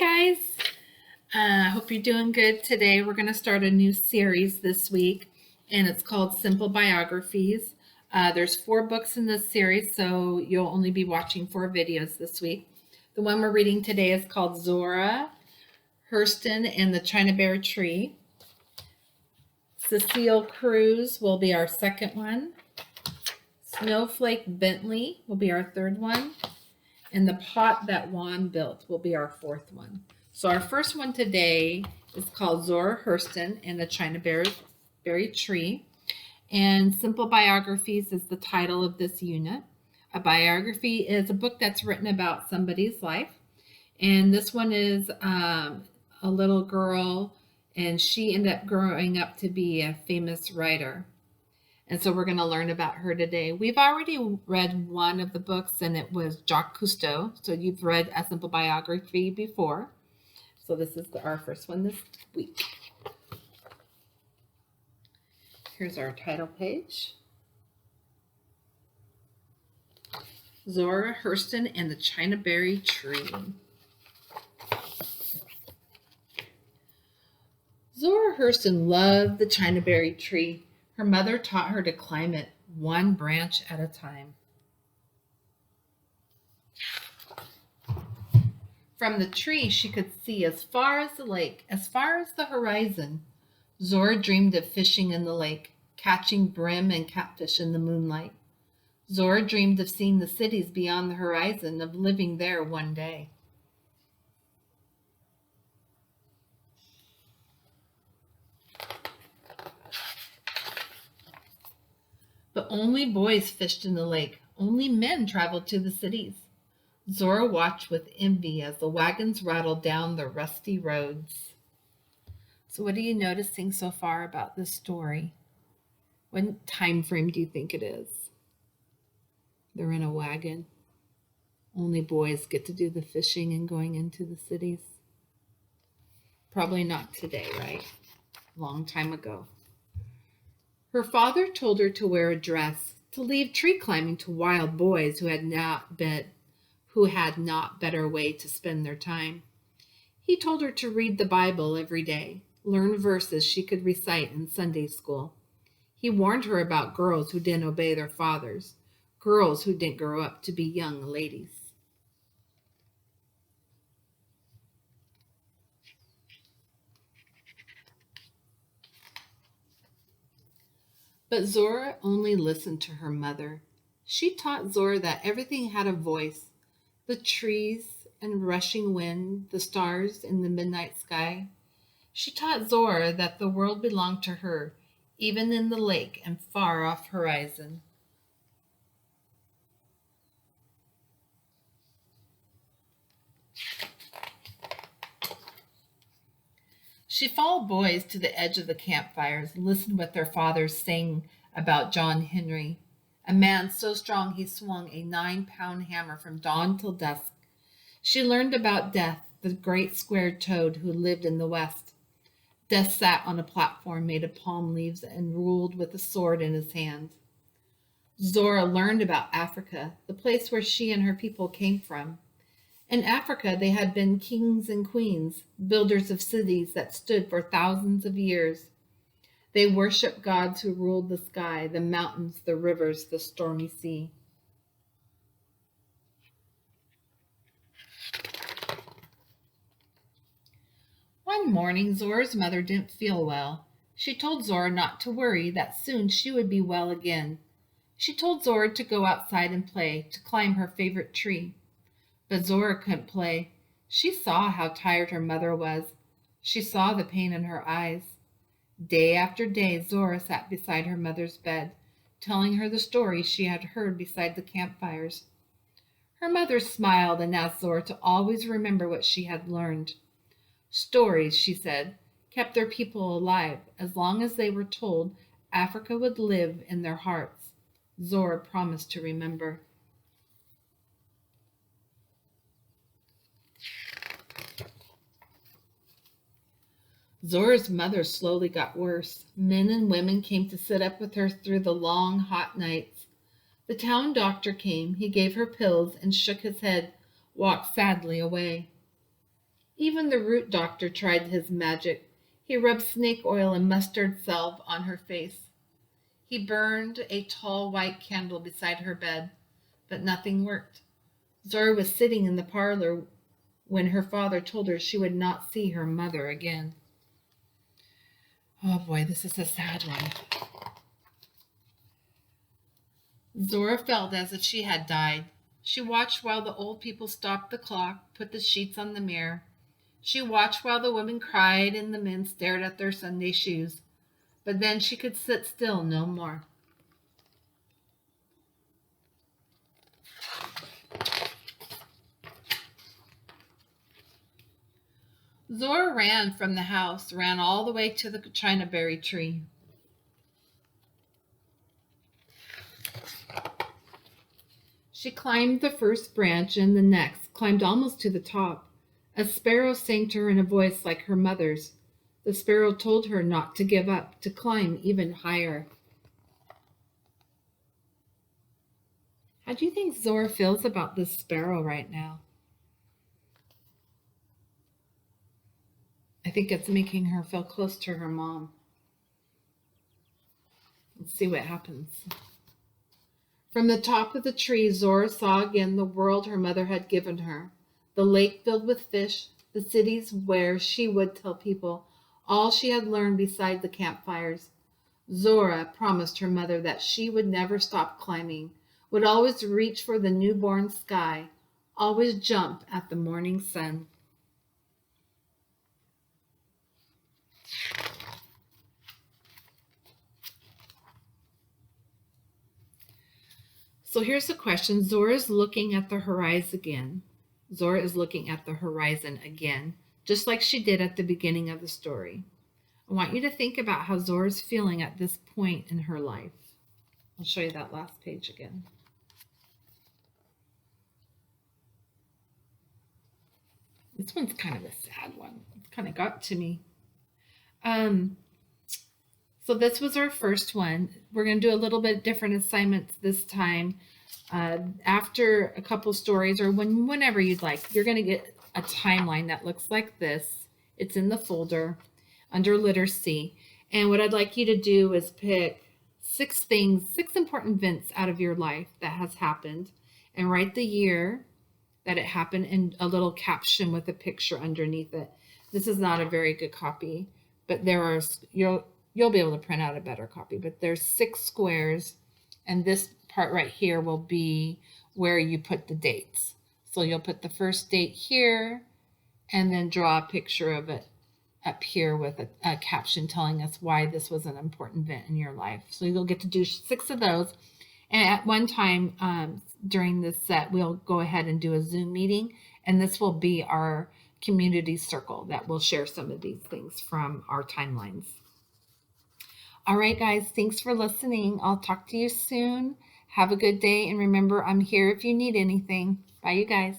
Guys. I hope you're doing good today. We're going to start a new series this week, and it's called Simple Biographies. There's 4 books in this series, so you'll only be watching 4 videos this week. The one we're reading today is called Zora, Hurston, and the Chinaberry Tree. Cecile Cruz will be our second one. Snowflake Bentley will be our third one. And the pot that Juan built will be our 4th one. So our first one today is called Zora, Hurston, and the Chinaberry Tree. And Simple Biographies is the title of this unit. A biography is a book that's written about somebody's life. And this one is a little girl, and she ended up growing up to be a famous writer. And so we're going to learn about her today. We've already read one of the books, and it was Jacques Cousteau. So you've read A Simple Biography before. So this is our first one this week. Here's our title page. Zora, Hurston, and the Chinaberry Tree. Zora Hurston loved the Chinaberry Tree. Her mother taught her to climb it one branch at a time. From the tree, she could see as far as the lake, as far as the horizon. Zora dreamed of fishing in the lake, catching brim and catfish in the moonlight. Zora dreamed of seeing the cities beyond the horizon, of living there one day. But only boys fished in the lake. Only men traveled to the cities. Zora watched with envy as the wagons rattled down the rusty roads. So what are you noticing so far about this story? What time frame do you think it is? They're in a wagon. Only boys get to do the fishing and going into the cities. Probably not today, right? Long time ago. Her father told her to wear a dress, to leave tree climbing to wild boys who had not better way to spend their time. He told her to read the Bible every day, learn verses she could recite in Sunday school. He warned her about girls who didn't obey their fathers, girls who didn't grow up to be young ladies. But Zora only listened to her mother. She taught Zora that everything had a voice. The trees and rushing wind, the stars in the midnight sky. She taught Zora that the world belonged to her, even in the lake and far off horizon. She followed boys to the edge of the campfires and listened what their fathers sang about John Henry, a man so strong he swung a 9-pound hammer from dawn till dusk. She learned about Death, the great square toad who lived in the west. Death sat on a platform made of palm leaves and ruled with a sword in his hand. Zora learned about Africa, the place where she and her people came from. In Africa, they had been kings and queens, builders of cities that stood for thousands of years. They worshiped gods who ruled the sky, the mountains, the rivers, the stormy sea. One morning, Zora's mother didn't feel well. She told Zora not to worry, that soon she would be well again. She told Zora to go outside and play, to climb her favorite tree. But Zora couldn't play. She saw how tired her mother was. She saw the pain in her eyes. Day after day, Zora sat beside her mother's bed, telling her the stories she had heard beside the campfires. Her mother smiled and asked Zora to always remember what she had learned. Stories, she said, kept their people alive. As long as they were told, Africa would live in their hearts. Zora promised to remember. Zora's mother slowly got worse. Men and women came to sit up with her through the long, hot nights. The town doctor came. He gave her pills and shook his head, walked sadly away. Even the root doctor tried his magic. He rubbed snake oil and mustard salve on her face. He burned a tall white candle beside her bed, but nothing worked. Zora was sitting in the parlor when her father told her she would not see her mother again. Oh boy, this is a sad one. Zora felt as if she had died. She watched while the old people stopped the clock, put the sheets on the mirror. She watched while the women cried and the men stared at their Sunday shoes. But then she could sit still no more. Zora ran from the house, ran all the way to the Chinaberry tree. She climbed the first branch and the next, climbed almost to the top. A sparrow sang to her in a voice like her mother's. The sparrow told her not to give up, to climb even higher. How do you think Zora feels about this sparrow right now? I think it's making her feel close to her mom. Let's see what happens. From the top of the tree, Zora saw again the world her mother had given her. The lake filled with fish, the cities where she would tell people all she had learned beside the campfires. Zora promised her mother that she would never stop climbing, would always reach for the newborn sky, always jump at the morning sun. So here's the question. Zora is looking at the horizon again. Zora is looking at the horizon again, just like she did at the beginning of the story. I want you to think about how Zora's feeling at this point in her life. I'll show you that last page again. This one's kind of a sad one. It kind of got to me. So this was our first one. We're going to do a little bit different assignments this time. After a couple stories, or whenever you'd like, you're going to get a timeline that looks like this. It's in the folder under literacy. And what I'd like you to do is pick 6 important events out of your life that has happened, and write the year that it happened and a little caption with a picture underneath it. This is not a very good copy, but you'll be able to print out a better copy. But there's 6 squares, and this part right here will be where you put the dates. So you'll put the first date here, and then draw a picture of it up here with a caption telling us why this was an important event in your life. So you'll get to do 6 of those. And at one time during this set, we'll go ahead and do a Zoom meeting, and this will be our community circle that will share some of these things from our timelines. All right, guys, thanks for listening. I'll talk to you soon. Have a good day, and remember, I'm here if you need anything. Bye, you guys.